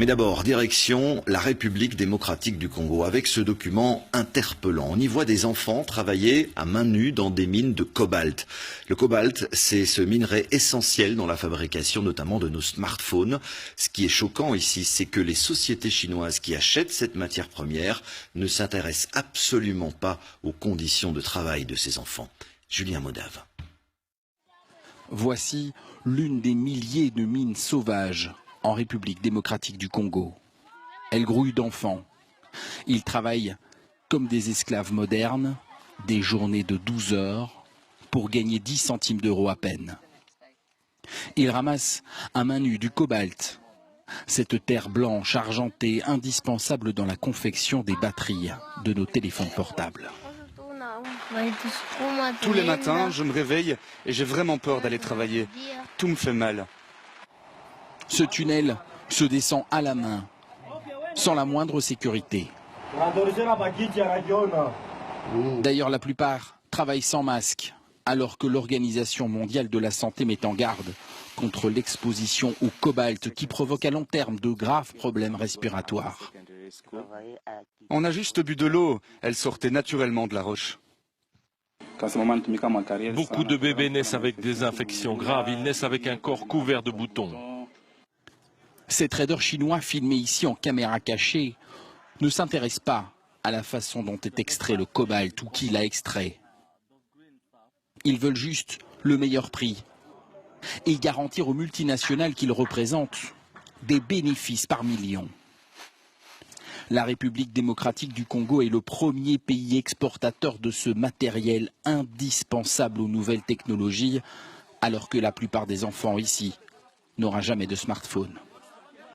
Mais d'abord, direction la République démocratique du Congo, avec ce document interpellant. On y voit des enfants travailler à main nue dans des mines de cobalt. Le cobalt, c'est ce minerai essentiel dans la fabrication notamment de nos smartphones. Ce qui est choquant ici, c'est que les sociétés chinoises qui achètent cette matière première ne s'intéressent absolument pas aux conditions de travail de ces enfants. Julien Modave. Voici l'une des milliers de mines sauvages en République démocratique du Congo. Elle grouille d'enfants. Ils travaillent comme des esclaves modernes, des journées de 12 heures pour gagner 10 centimes d'euros à peine. Ils ramassent à main nue du cobalt, cette terre blanche argentée indispensable dans la confection des batteries de nos téléphones portables. Tous les matins, je me réveille et j'ai vraiment peur d'aller travailler. Tout me fait mal. Ce tunnel se descend à la main, sans la moindre sécurité. D'ailleurs, la plupart travaillent sans masque, alors que l'Organisation mondiale de la santé met en garde contre l'exposition au cobalt qui provoque à long terme de graves problèmes respiratoires. On a juste bu de l'eau, elle sortait naturellement de la roche. Beaucoup de bébés naissent avec des infections graves, ils naissent avec un corps couvert de boutons. Ces traders chinois filmés ici en caméra cachée ne s'intéressent pas à la façon dont est extrait le cobalt ou qui l'a extrait. Ils veulent juste le meilleur prix et garantir aux multinationales qu'ils représentent des bénéfices par millions. La République démocratique du Congo est le premier pays exportateur de ce matériel indispensable aux nouvelles technologies, alors que la plupart des enfants ici n'aura jamais de smartphone.